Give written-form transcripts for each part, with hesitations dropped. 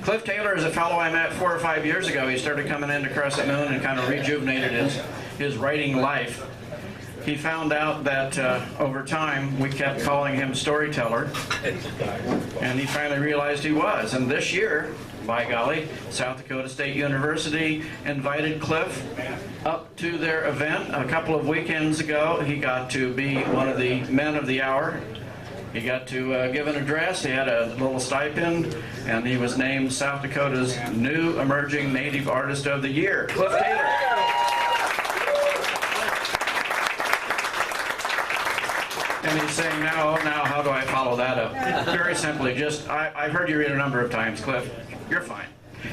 Cliff Taylor is a fellow I met 4 or 5 years ago. He started coming into Crescent Moon and kind of rejuvenated his writing life. He found out that over time we kept calling him storyteller, and he finally realized he was. And this year, by golly, South Dakota State University invited Cliff up to their event a couple of weekends ago. He got to be one of the men of the hour. He got to give an address. He had a little stipend, and he was named South Dakota's new emerging native artist of the year. Cliff Taylor. And he's saying, now how do I follow that up? Very simply, I've heard you read a number of times, Cliff. You're fine.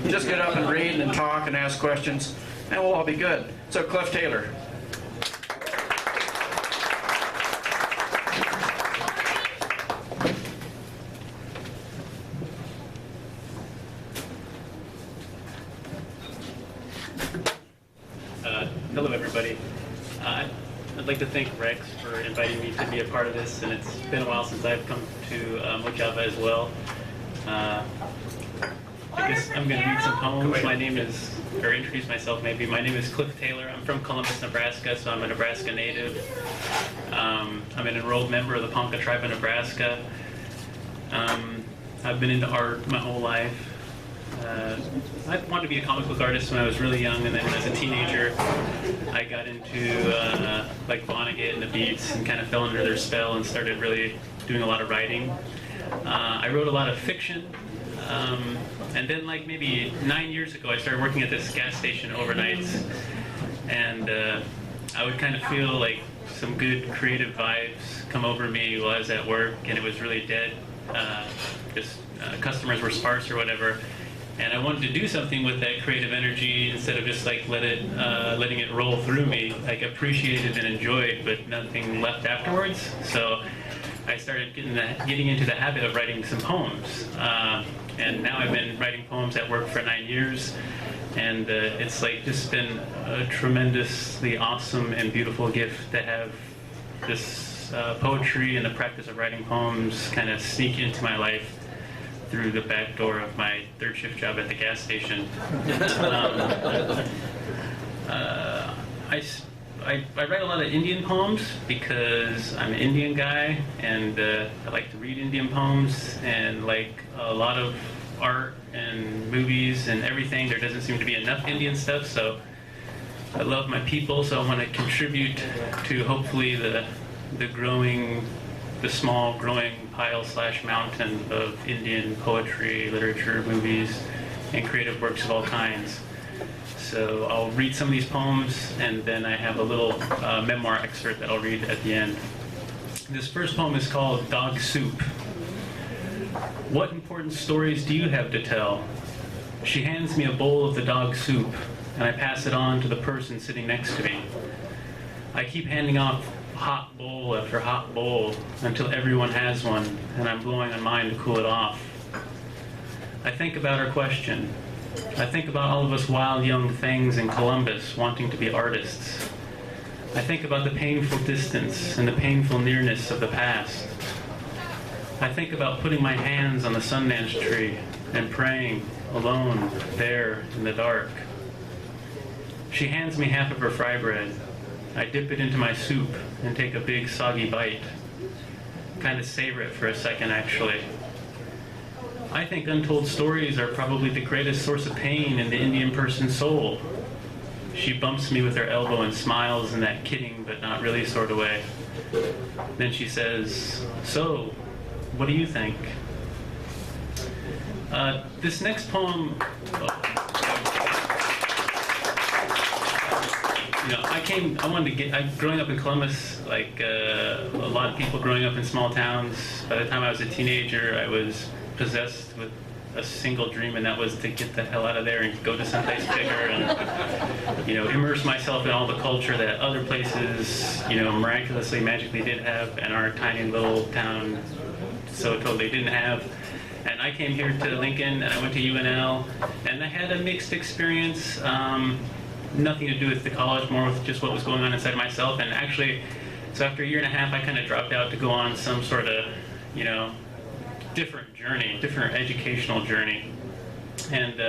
Just get up and read and talk and ask questions, and we'll all be good. So, Cliff Taylor. Hello, everybody. I'd like to thank Rex for inviting me to be a part of this, and it's been a while since I've come to Mojave as well. I guess I'm going to read some poems. My name is, or introduce myself maybe. My name is Cliff Taylor. I'm from Columbus, Nebraska, so I'm a Nebraska native. I'm an enrolled member of the Ponca tribe of Nebraska. I've been into art my whole life. I wanted to be a comic book artist when I was really young, and then as a teenager, I got into like Vonnegut and the Beats and kind of fell under their spell and started really doing a lot of writing. I wrote a lot of fiction, and then like maybe 9 years ago, I started working at this gas station overnights, and I would kind of feel like some good creative vibes come over me while I was at work, and it was really dead. Customers were sparse or whatever. And I wanted to do something with that creative energy instead of just like letting it roll through me, like appreciated and enjoyed, but nothing left afterwards. So I started getting into the habit of writing some poems. And now I've been writing poems at work for 9 years. And it's like just been a tremendously awesome and beautiful gift to have this poetry and the practice of writing poems kind of sneak into my life through the back door of my third shift job at the gas station. I write a lot of Indian poems because I'm an Indian guy, and I like to read Indian poems, and like a lot of art and movies and everything, there doesn't seem to be enough Indian stuff, so I love my people, so I want to contribute to hopefully the small growing pile/mountain of Indian poetry, literature, movies, and creative works of all kinds. So I'll read some of these poems, and then I have a little memoir excerpt that I'll read at the end. This first poem is called Dog Soup. What important stories do you have to tell? She hands me a bowl of the dog soup, and I pass it on to the person sitting next to me. I keep handing off hot bowl after hot bowl until everyone has one, and I'm blowing on mine to cool it off. I think about her question. I think about all of us wild young things in Columbus wanting to be artists. I think about the painful distance and the painful nearness of the past. I think about putting my hands on the Sundance tree and praying alone there in the dark. She hands me half of her fry bread. I dip it into my soup and take a big soggy bite. Kind of savor it for a second, actually. I think untold stories are probably the greatest source of pain in the Indian person's soul. She bumps me with her elbow and smiles in that kidding but not really sort of way. Then she says, "So, what do you think?" This next poem, growing up in Columbus, like a lot of people growing up in small towns, by the time I was a teenager, I was possessed with a single dream, and that was to get the hell out of there and go to someplace bigger and, immerse myself in all the culture that other places, miraculously, magically did have, and our tiny little town so totally didn't have. And I came here to Lincoln, and I went to UNL, and I had a mixed experience. Nothing to do with the college, more with just what was going on inside myself. And actually, so after a year and a half, I kind of dropped out to go on some sort of, different journey, different educational journey. And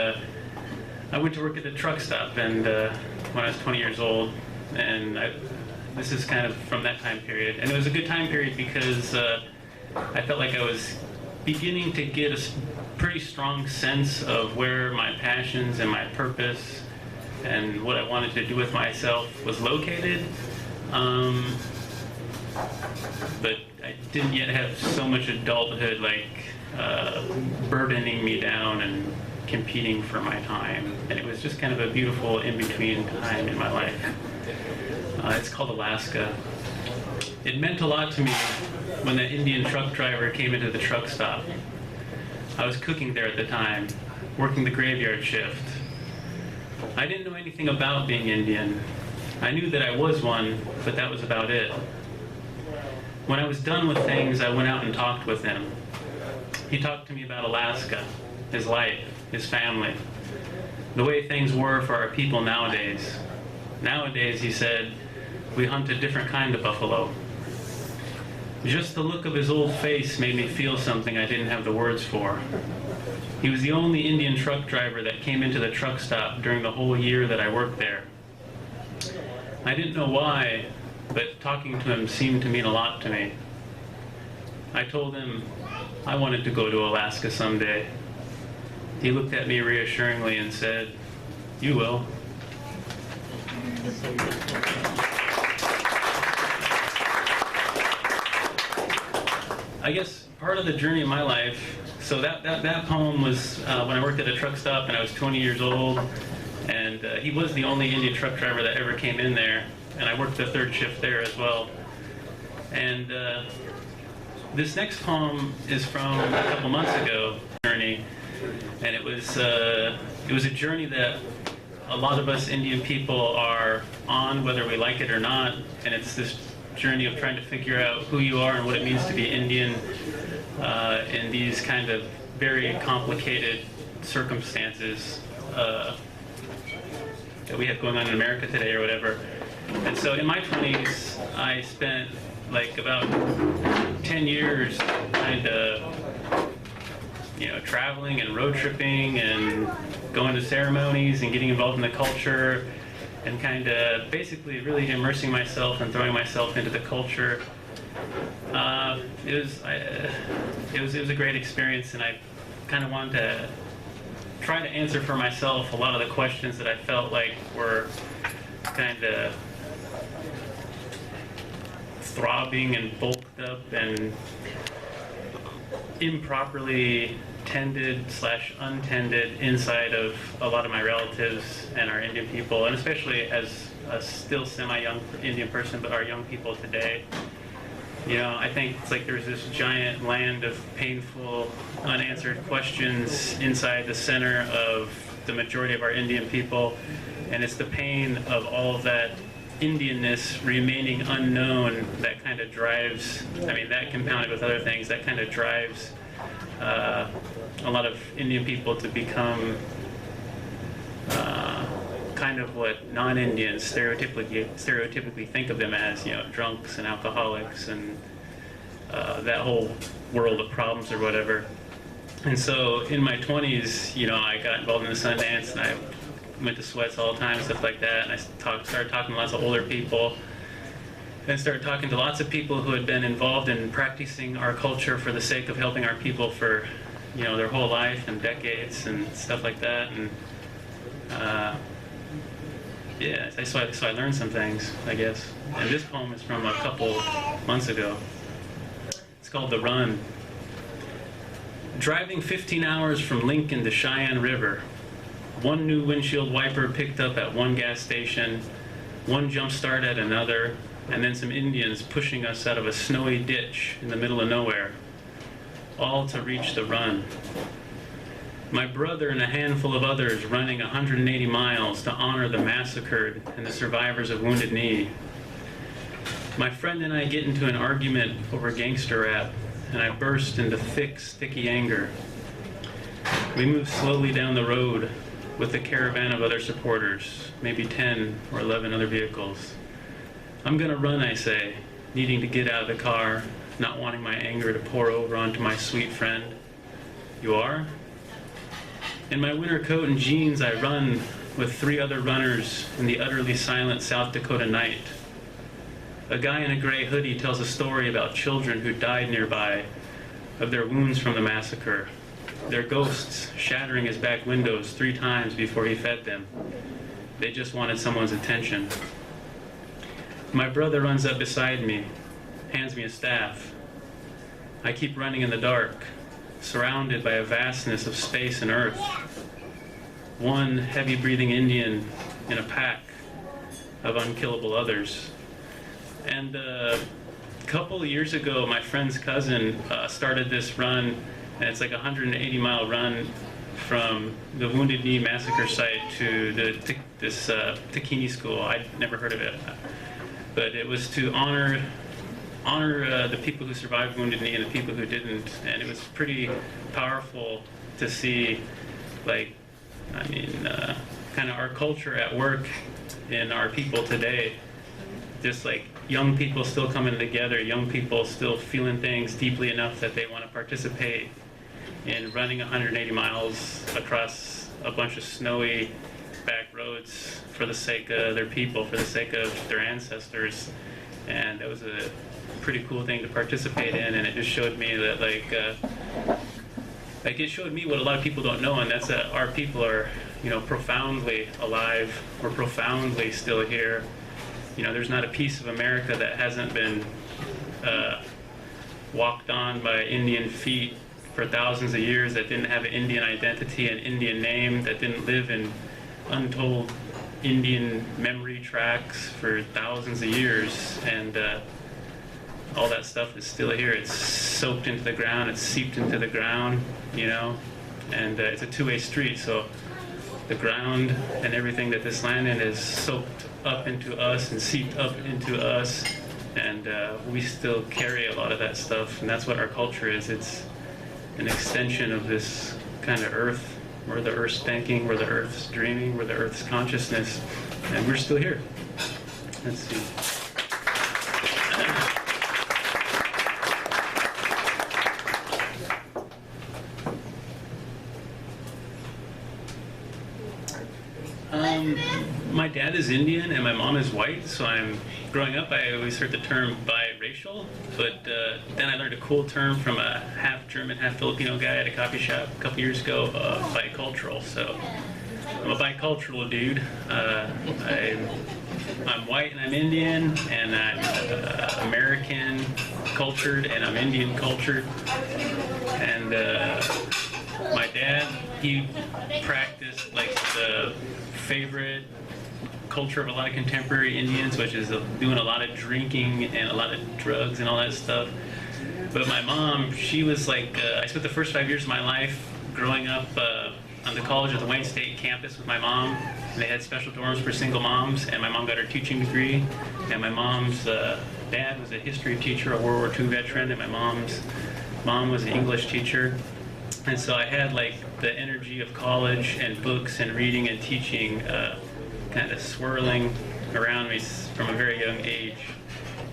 I went to work at a truck stop, and when I was 20 years old, and this is kind of from that time period. And it was a good time period because I felt like I was beginning to get a pretty strong sense of where my passions and my purpose and what I wanted to do with myself was located. But I didn't yet have so much adulthood burdening me down and competing for my time. And it was just kind of a beautiful in-between time in my life. It's called Alaska. It meant a lot to me when that Indian truck driver came into the truck stop. I was cooking there at the time, working the graveyard shift. I didn't know anything about being Indian. I knew that I was one, but that was about it. When I was done with things, I went out and talked with him. He talked to me about Alaska, his life, his family, the way things were for our people nowadays. Nowadays, he said, we hunt a different kind of buffalo. Just the look of his old face made me feel something I didn't have the words for. He was the only Indian truck driver that came into the truck stop during the whole year that I worked there. I didn't know why, but talking to him seemed to mean a lot to me. I told him I wanted to go to Alaska someday. He looked at me reassuringly and said, "You will." I guess part of the journey of my life, so that poem was when I worked at a truck stop and I was 20 years old, and he was the only Indian truck driver that ever came in there, and I worked the third shift there as well. And this next poem is from a couple months ago, journey, and it was a journey that a lot of us Indian people are on, whether we like it or not, and it's this journey of trying to figure out who you are and what it means to be Indian in these kind of very complicated circumstances that we have going on in America today or whatever. And so in my 20s, I spent like about 10 years kind of, traveling and road tripping and going to ceremonies and getting involved in the culture and kind of basically really immersing myself and throwing myself into the culture. It was a great experience, and I kind of wanted to try to answer for myself a lot of the questions that I felt like were kind of throbbing and bulked up and improperly tended/untended inside of a lot of my relatives and our Indian people, and especially as a still semi-young Indian person, but our young people today. I think it's like there's this giant land of painful, unanswered questions inside the center of the majority of our Indian people, and it's the pain of all of that Indianness remaining unknown that kind of drives, that compounded with other things, that kind of drives a lot of Indian people to become kind of what non-Indians stereotypically think of them as, drunks and alcoholics and that whole world of problems or whatever. And so in my 20s, I got involved in the Sundance, and I went to sweats all the time, stuff like that, and I started talking to lots of older people, and started talking to lots of people who had been involved in practicing our culture for the sake of helping our people for, their whole life and decades and stuff like that. And so I learned some things, I guess. And this poem is from a couple months ago. It's called "The Run." Driving 15 hours from Lincoln to Cheyenne River, one new windshield wiper picked up at one gas station, one jump start at another, and then some Indians pushing us out of a snowy ditch in the middle of nowhere, all to reach the run. My brother and a handful of others running 180 miles to honor the massacred and the survivors of Wounded Knee. My friend and I get into an argument over gangster rap, and I burst into thick, sticky anger. We move slowly down the road with a caravan of other supporters, maybe 10 or 11 other vehicles. I'm gonna run, I say, needing to get out of the car, not wanting my anger to pour over onto my sweet friend. You are? In my winter coat and jeans, I run with 3 other runners in the utterly silent South Dakota night. A guy in a gray hoodie tells a story about children who died nearby, of their wounds from the massacre, their ghosts shattering his back windows 3 times before he fed them. They just wanted someone's attention. My brother runs up beside me, hands me a staff. I keep running in the dark, surrounded by a vastness of space and earth. One heavy-breathing Indian in a pack of unkillable others. And a couple of years ago, my friend's cousin started this run, and it's like a 180-mile run from the Wounded Knee massacre site to this Takini school. I'd never heard of it, but it was to honor the people who survived Wounded Knee and the people who didn't, and it was pretty powerful to see, like, I mean, kind of our culture at work in our people today, just like young people still coming together, young people still feeling things deeply enough that they want to participate in running 180 miles across a bunch of snowy back roads for the sake of their people, for the sake of their ancestors. And it was a pretty cool thing to participate in, and it just showed me that like it showed me what a lot of people don't know, and that's that our people are, you know, profoundly alive. We're profoundly still here. You know, there's not a piece of America that hasn't been walked on by Indian feet for thousands of years, that didn't have an Indian identity, an Indian name, that didn't live in untold Indian memory tracks for thousands of years. And all that stuff is still here. It's soaked into the ground, it's seeped into the ground, you know, and it's a two-way street. So the ground and everything that this land in is soaked up into us and seeped up into us, and we still carry a lot of that stuff, and that's what our culture is. It's an extension of this kind of earth. We're the earth's thinking, we're the earth's dreaming, we're the earth's consciousness, and we're still here. Let's see. My dad is Indian and my mom is white, so growing up I always heard the term biracial, but then I learned a cool term from a half German, half Filipino guy at a coffee shop a couple years ago, bicultural. So I'm a bicultural dude. I'm white and I'm Indian, and I'm American cultured and I'm Indian cultured. And my dad, he practiced like the favorite culture of a lot of contemporary Indians, which is doing a lot of drinking and a lot of drugs and all that stuff. But my mom, she was like, I spent the first 5 years of my life growing up on the college at the Wayne State campus with my mom. They had special dorms for single moms, and my mom got her teaching degree. And my mom's dad was a history teacher, a World War II veteran, and my mom's mom was an English teacher. And so I had like the energy of college and books and reading and teaching kind of swirling around me from a very young age.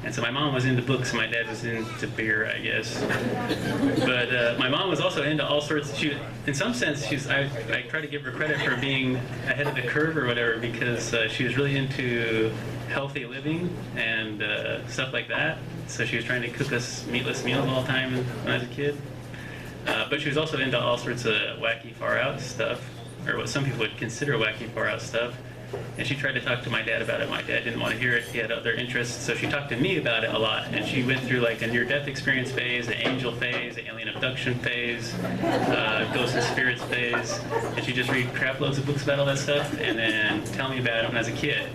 And so my mom was into books and my dad was into beer, I guess. But my mom was also into all sorts. In some sense, I try to give her credit for being ahead of the curve or whatever, because she was really into healthy living and stuff like that. So she was trying to cook us meatless meals all the time when I was a kid. But she was also into all sorts of wacky far out stuff, or what some people would consider wacky far out stuff. And she tried to talk to my dad about it. My dad didn't want to hear it. He had other interests. So she talked to me about it a lot. And she went through like a near-death experience phase, an angel phase, an alien abduction phase, ghosts and spirits phase. And she just read crap loads of books about all that stuff and then tell me about it when I was a kid.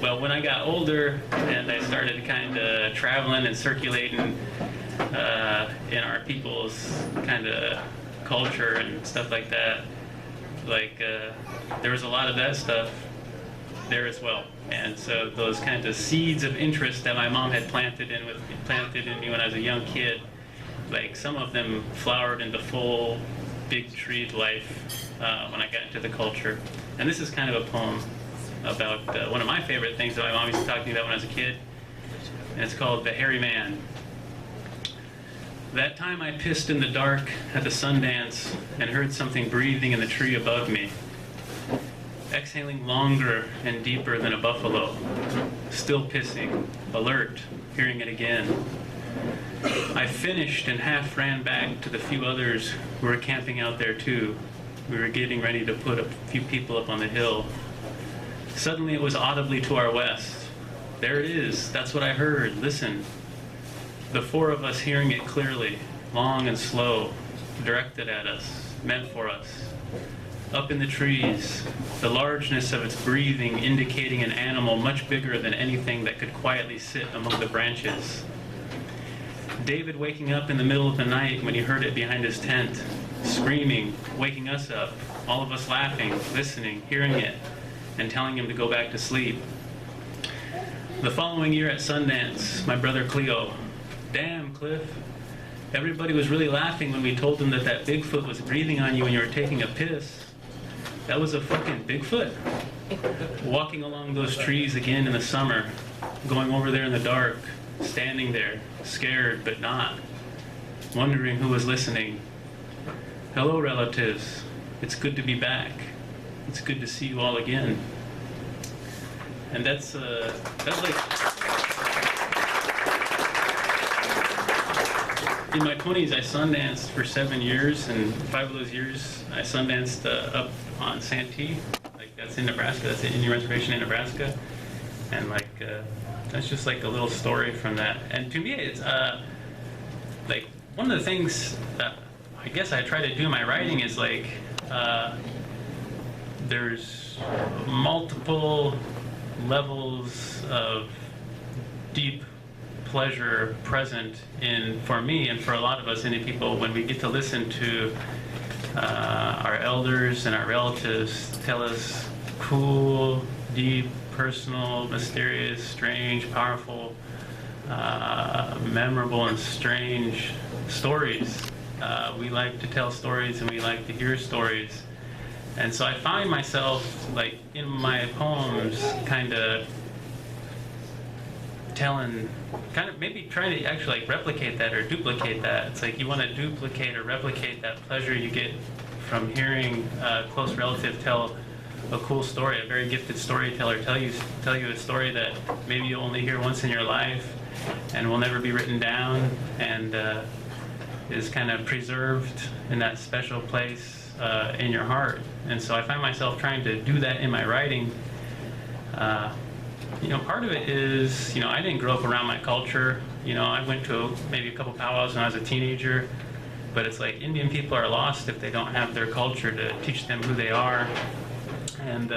Well, when I got older and I started kind of traveling and circulating in our people's kind of culture and stuff like that, like there was a lot of that stuff there as well. And so those kinds of seeds of interest that my mom had planted in me when I was a young kid, like some of them flowered into full big treed life when I got into the culture. And this is kind of a poem about one of my favorite things that my mom used to talk to me about when I was a kid, and it's called The Hairy Man. That time I pissed in the dark at the Sundance and heard something breathing in the tree above me, exhaling longer and deeper than a buffalo, still pissing, alert, hearing it again. I finished and half ran back to the few others who were camping out there too. We were getting ready to put a few people up on the hill. Suddenly it was audibly to our west. There it is, that's what I heard, listen. The four of us hearing it clearly, long and slow, directed at us, meant for us. Up in the trees, the largeness of its breathing indicating an animal much bigger than anything that could quietly sit among the branches. David waking up in the middle of the night when he heard it behind his tent, screaming, waking us up, all of us laughing, listening, hearing it, and telling him to go back to sleep. The following year at Sundance, my brother Cleo, damn, Cliff, everybody was really laughing when we told them that that Bigfoot was breathing on you when you were taking a piss. That was a fucking Bigfoot. Walking along those trees again in the summer, going over there in the dark, standing there, scared but not, wondering who was listening. Hello, relatives. It's good to be back. It's good to see you all again. And that's like, in my 20s, I Sundanced for 7 years, and 5 of those years, I Sundanced up on Santee. Like, that's in Nebraska. That's an Indian reservation in Nebraska. And like, that's just like a little story from that. And to me, it's like one of the things that I guess I try to do in my writing is like, there's multiple levels of deep pleasure present in, for me and for a lot of us Indian people, when we get to listen to our elders and our relatives tell us cool, deep, personal, mysterious, strange, powerful, memorable and strange stories. We like to tell stories and we like to hear stories. And so I find myself, like, in my poems, kind of maybe trying to actually like replicate that or duplicate that. It's like you want to duplicate or replicate that pleasure you get from hearing a close relative tell a cool story, a very gifted storyteller tell you a story that maybe you'll only hear once in your life and will never be written down, and is kind of preserved in that special place in your heart. And so I find myself trying to do that in my writing. Part of it is, I didn't grow up around my culture. I went to maybe a couple powwows when I was a teenager, but it's like Indian people are lost if they don't have their culture to teach them who they are. And,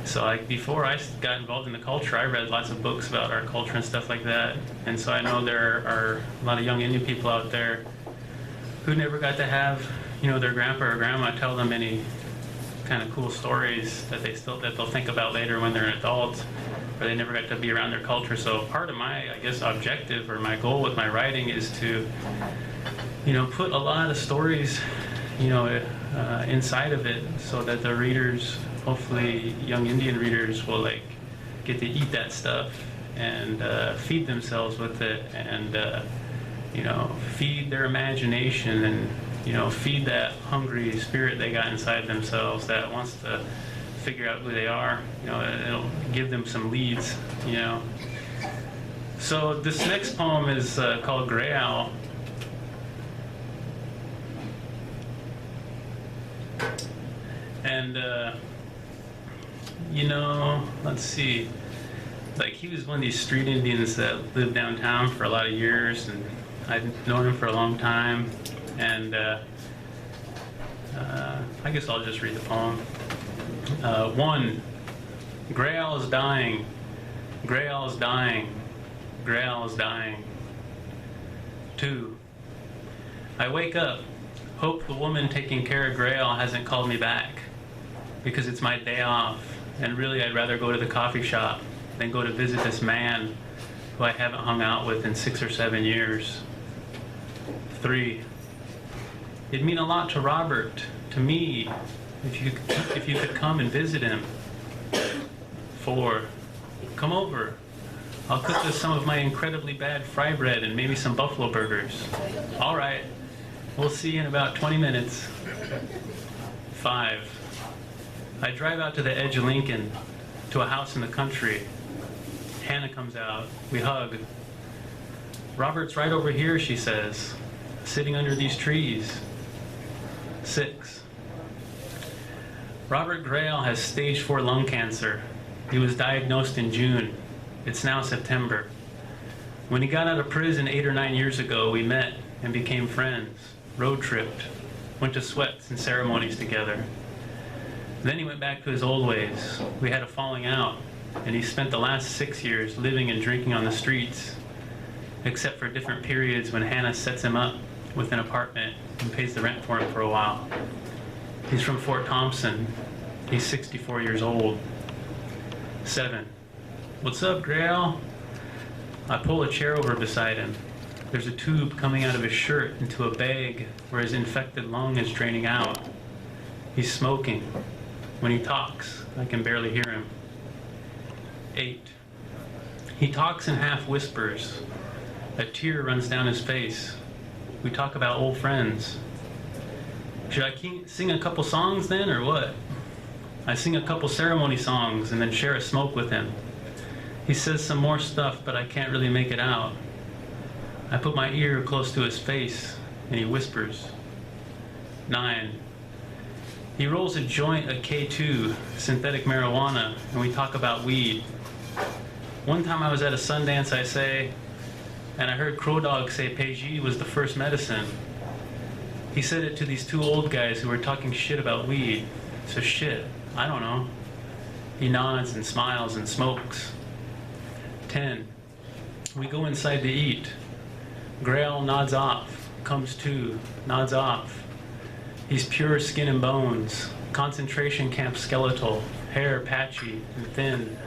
so like before I got involved in the culture, I read lots of books about our culture and stuff like that. And so I know there are a lot of young Indian people out there who never got to have, their grandpa or grandma tell them any kind of cool stories that they'll think about later when they're an adult, or they never got to be around their culture. So part of my, I guess, objective or my goal with my writing is to, put a lot of stories, inside of it, so that the readers, hopefully young Indian readers, will like get to eat that stuff and feed themselves with it, and feed their imagination, and feed that hungry spirit they got inside themselves that wants to figure out who they are. It'll give them some leads. So this next poem is called Gray Owl. And let's see, like, he was one of these street Indians that lived downtown for a lot of years, and I'd known him for a long time. And I guess I'll just read the poem. 1. Gray owl is dying. Gray owl is dying. Gray owl is dying. 2. I wake up. Hope the woman taking care of Gray owl hasn't called me back, because it's my day off, and really I'd rather go to the coffee shop than go to visit this man who I haven't hung out with in 6 or 7 years. 3. It'd mean a lot to Robert, to me, if you could come and visit him. 4. Come over. I'll cook us some of my incredibly bad fry bread and maybe some buffalo burgers. All right. We'll see you in about 20 minutes. 5. I drive out to the edge of Lincoln, to a house in the country. Hannah comes out. We hug. Robert's right over here, she says, sitting under these trees. 6. Robert Grail has stage 4 lung cancer. He was diagnosed in June. It's now September. When he got out of prison 8 or 9 years ago, we met and became friends, road tripped, went to sweats and ceremonies together. Then he went back to his old ways. We had a falling out, and he spent the last 6 years living and drinking on the streets, except for different periods when Hannah sets him up with an apartment and pays the rent for him for a while. He's from Fort Thompson. He's 64 years old. 7. What's up, Grail? I pull a chair over beside him. There's a tube coming out of his shirt into a bag where his infected lung is draining out. He's smoking. When he talks, I can barely hear him. 8. He talks in half whispers. A tear runs down his face. We talk about old friends. Should I sing a couple songs then, or what? I sing a couple ceremony songs and then share a smoke with him. He says some more stuff, but I can't really make it out. I put my ear close to his face, and he whispers. 9. He rolls a joint of K2, synthetic marijuana, and we talk about weed. One time I was at a Sundance, I say, and I heard Crow Dog say Peji was the first medicine. He said it to these 2 old guys who were talking shit about weed. So shit, I don't know. He nods and smiles and smokes. 10. We go inside to eat. Grail nods off, comes to, nods off. He's pure skin and bones, concentration camp skeletal, hair patchy and thin,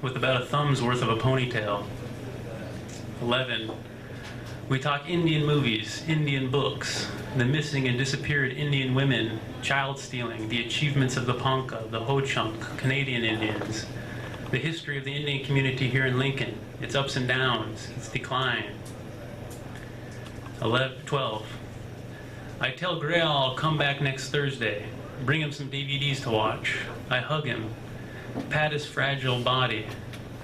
with about a thumb's worth of a ponytail. 11. We talk Indian movies, Indian books, the missing and disappeared Indian women, child stealing, the achievements of the Ponca, the Ho-Chunk, Canadian Indians, the history of the Indian community here in Lincoln, its ups and downs, its decline. 12. I tell Grail I'll come back next Thursday, bring him some DVDs to watch. I hug him, pat his fragile body.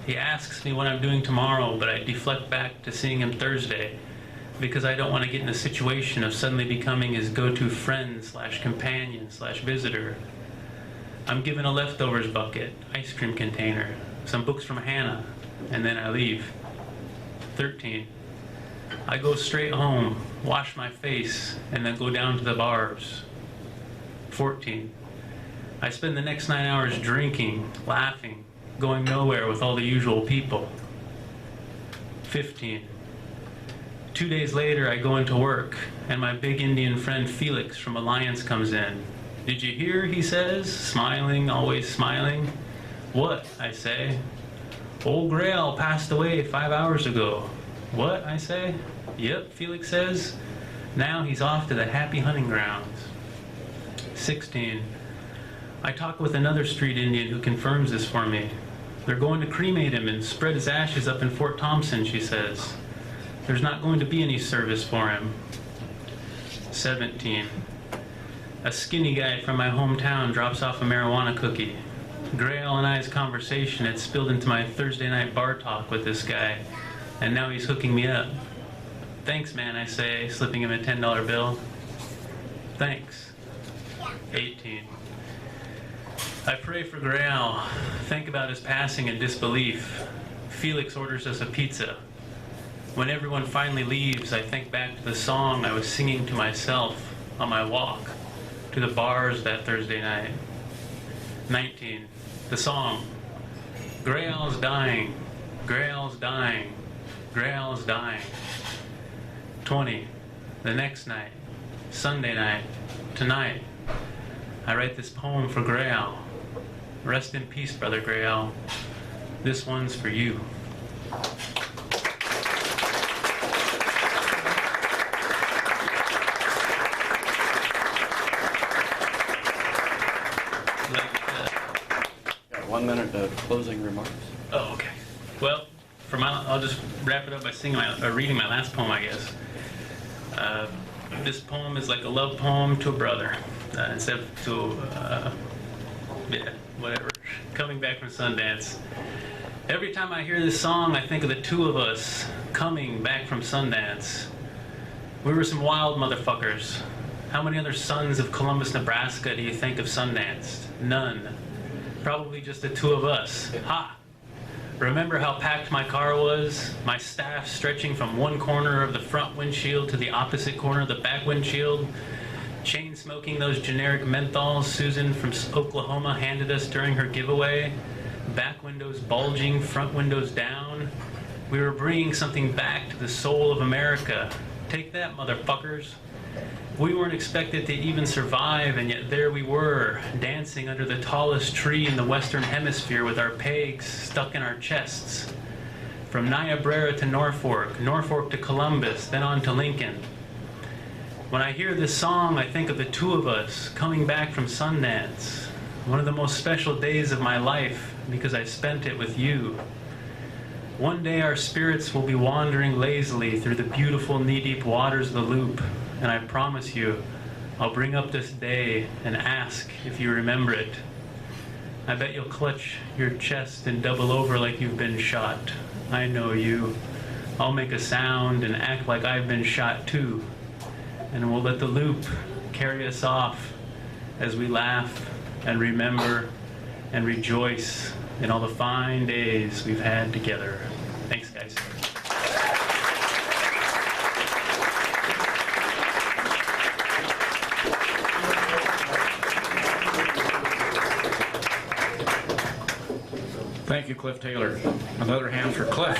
He asks me what I'm doing tomorrow, but I deflect back to seeing him Thursday because I don't want to get in a situation of suddenly becoming his go-to friend / companion / visitor. I'm given a leftovers bucket, ice cream container, some books from Hannah, and then I leave. 13. I go straight home, wash my face, and then go down to the bars. 14. I spend the next 9 hours drinking, laughing, going nowhere with all the usual people. 15. 2 days later, I go into work, and my big Indian friend Felix from Alliance comes in. Did you hear, he says, smiling, always smiling. What, I say. Old Grail passed away 5 hours ago. What, I say. Yep, Felix says. Now he's off to the happy hunting grounds. 16. I talk with another street Indian who confirms this for me. They're going to cremate him and spread his ashes up in Fort Thompson, she says. There's not going to be any service for him. 17. A skinny guy from my hometown drops off a marijuana cookie. Grail and I's conversation had spilled into my Thursday night bar talk with this guy, and now he's hooking me up. Thanks, man, I say, slipping him a $10 bill. Thanks. 18. I pray for Grail, think about his passing in disbelief. Felix orders us a pizza. When everyone finally leaves, I think back to the song I was singing to myself on my walk to the bars that Thursday night. 19. The song. Grail's dying, Grail's dying, Grail's dying. 20. The next night, Sunday night, tonight, I write this poem for Grail. Rest in peace, Brother Grail. This one's for you. Got 1 minute of closing remarks. Oh, okay. Well, I'll just wrap it up by reading my last poem, I guess. This poem is like a love poem to a brother. Instead of whatever. Coming back from Sundance. Every time I hear this song, I think of the two of us coming back from Sundance. We were some wild motherfuckers. How many other sons of Columbus, Nebraska do you think of Sundance? None. Probably just the two of us. Ha! Remember how packed my car was? My staff stretching from one corner of the front windshield to the opposite corner of the back windshield? Chain smoking those generic menthols Susan from Oklahoma handed us during her giveaway? Back windows bulging, front windows down? We were bringing something back to the soul of America. Take that, motherfuckers. We weren't expected to even survive, and yet there we were, dancing under the tallest tree in the Western Hemisphere with our pegs stuck in our chests. From Niobrara to Norfolk, Norfolk to Columbus, then on to Lincoln. When I hear this song, I think of the two of us coming back from Sundance. One of the most special days of my life, because I spent it with you. One day our spirits will be wandering lazily through the beautiful knee-deep waters of the Loop, and I promise you, I'll bring up this day and ask if you remember it. I bet you'll clutch your chest and double over like you've been shot. I know you. I'll make a sound and act like I've been shot too. And we'll let the Loop carry us off as we laugh and remember and rejoice in all the fine days we've had together. Thanks, guys. Thank you, Cliff Taylor. Another hand for Cliff.